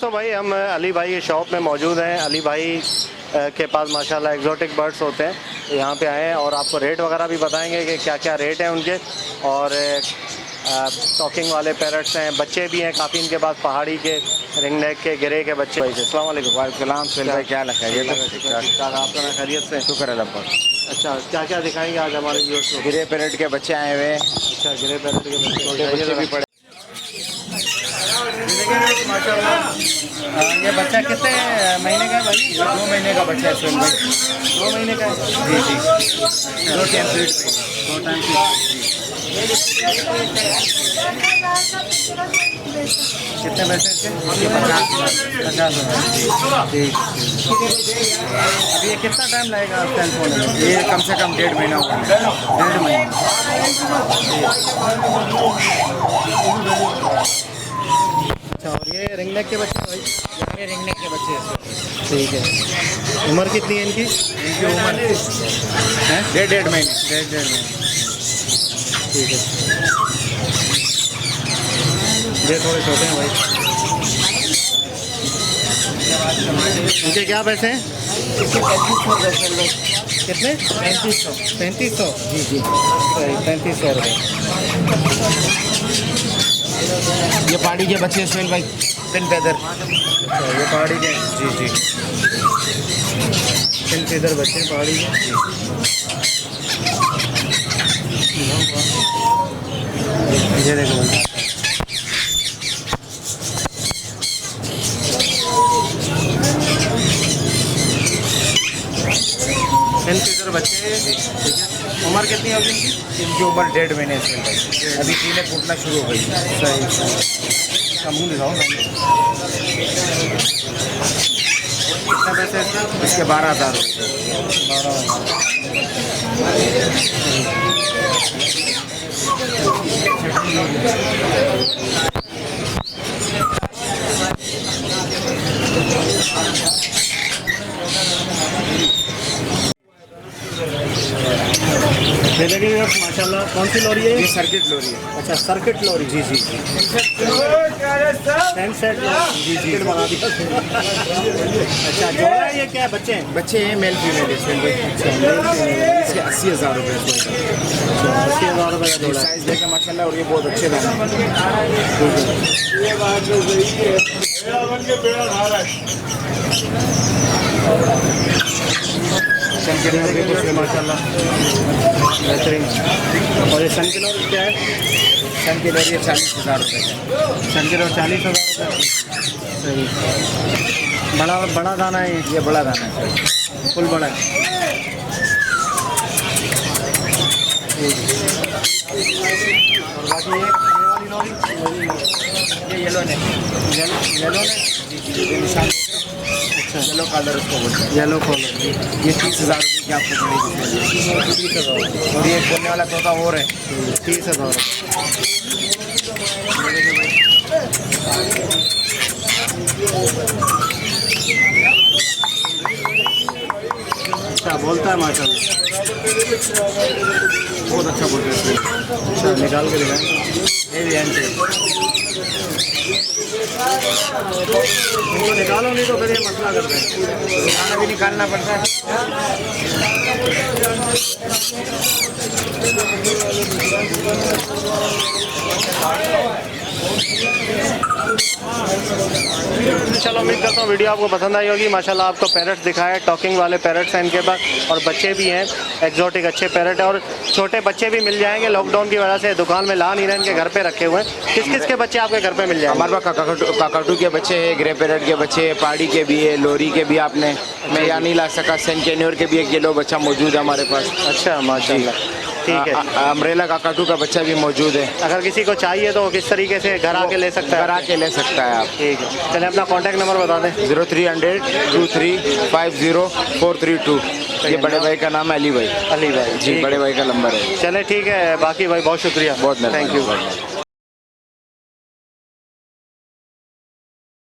दोस्तों, भाई हम अली भाई की शॉप में मौजूद हैं। अली भाई के पास माशाल्लाह एग्जॉटिक बर्ड्स होते हैं। तो यहाँ पे आए हैं और आपको रेट वगैरह भी बताएंगे कि क्या क्या रेट हैं उनके। और टॉकिंग वाले पैरट्स हैं, बच्चे भी हैं काफ़ी इनके पास, पहाड़ी के, रिंग नेक के, गिरे के बच्चे। भाई अस्सलाम वालेकुम। वालेकुम सलाम भाई, क्या लगा ये आपका मैं खैरियत से। शुक्र है अल्लाह। अच्छा, क्या क्या दिखाएंगे आज हमारे व्यूअर्स को? गिरे पैरेट के बच्चे आए हुए हैं। अच्छा, गिरे पैरेट के छोटे बच्चे भी पड़े। ये बच्चा कितने महीने का है भाई? 2 महीने का बच्चा है सुन भाई। 2 महीने का है जी जी। 2 टाइम फीड। 2 टाइम कितने पैसे इसके? 50,000। ठीक। अभी ये कितना टाइम लगेगा सेल होने में? ये कम से कम 1.5 महीना हुआ। 1.5 महीना। अच्छा, और ये रिंग नेक के बच्चे भाई? ये रिंगने के बच्चे हैं। ठीक है। उम्र कितनी है इनकी? इनकी उम्र है 1.5 महीने। 1.5 महीने। ठीक है। ये थोड़े छोटे हैं भाई। इनके क्या पैसे हैं? कितने? 3500। 3500। जी जी। 3500 रुपये। ये पहाड़ी के बच्चे सुहेल भाई, पिन पैदर। अच्छा, ये पहाड़ी के? जी जी। पिन पैदर बच्चे पहाड़ी के। ये देखो भाई, पिन पैदर बच्चे। ठीक है। उम्र कितनी होगी इनकी? इनकी उम्र 1.5 महीने सुहेल भाई। अभी कीलें फूटना शुरू हो गई। सही। का मुँह दिखाओ। कितने पैसे इसके? इसके 12,000। 12,000। ये देखिए माशाल्लाह, कौन सी लॉरी है? ये सर्किट लोरी है। अच्छा, सर्किट लॉरी। जी जी जी। सेट जी जी बना दिया। अच्छा, जोड़ा है ये? क्या बच्चे हैं? बच्चे हैं मेल फीमेल है। इसके 80,000 रुपये। 80,000 रुपये का जोड़ा है। साइज देखे माशाल्लाह, और ये बहुत अच्छे दाम है। माशाल्लाह बेहतरीन। और ये सन किलो क्या है? सन की लोरी 40,000 रुपये का। सन किलो 40,000 रुपये। सही। बड़ा दाना है ये बड़ा दाना है। फुल बड़ा है। और बाकी ये वाली लॉरी? ये येलो ने। येलो ने? ये निशान। अच्छा, येलो कलर उसको बोलते हैं। Yellow collar. ये 30,000 रुपये की आपको पड़ेगी। 30,000। और ये बोलने वाला तोता और है। 30,000। अच्छा, बोलता है माशाल्लाह। बहुत अच्छा बोलते हैं। अच्छा, निकाल के दिखाएं। ये भी एंड है। इनको निकालो, नहीं तो फिर ये मसला करते हैं। खाना भी निकालना पड़ता है। चलो, उम्मीद करता हूँ वीडियो आपको पसंद आई होगी। माशाल्लाह आपको पैरट्स दिखाए, टॉकिंग वाले पैरट्स हैं इनके पास, और बच्चे भी हैं एग्जॉटिक अच्छे पैरट है, और छोटे बच्चे भी मिल जाएंगे। लॉकडाउन की वजह से दुकान में ला नहीं रहे, इनके घर पे रखे हुए हैं। किस किस के बच्चे आपके घर पे मिल जाएंगे? हमारे पास काकाटू के बच्चे हैं, ग्रे पैरेट के बच्चे हैं, पहाड़ी के भी है, लोरी के भी। आपने मैं यहाँ नहीं ला सका, सेंट कैन्योर के भी एक येलो बच्चा मौजूद है हमारे पास। अच्छा, माशाल्लाह। ठीक है। अम्ब्रेला काकाटू का बच्चा भी मौजूद है। अगर किसी को चाहिए तो किस तरीके से घर आके ले सकता है? घर आके ले सकता है आप। ठीक है, चलिए अपना कॉन्टैक्ट नंबर बता दें। 0300 2350 432। ये बड़े भाई का नाम है अली भाई। अली भाई जी, बड़े भाई का नंबर है। चले, ठीक है। बाकी भाई बहुत शुक्रिया। बहुत थैंक यू।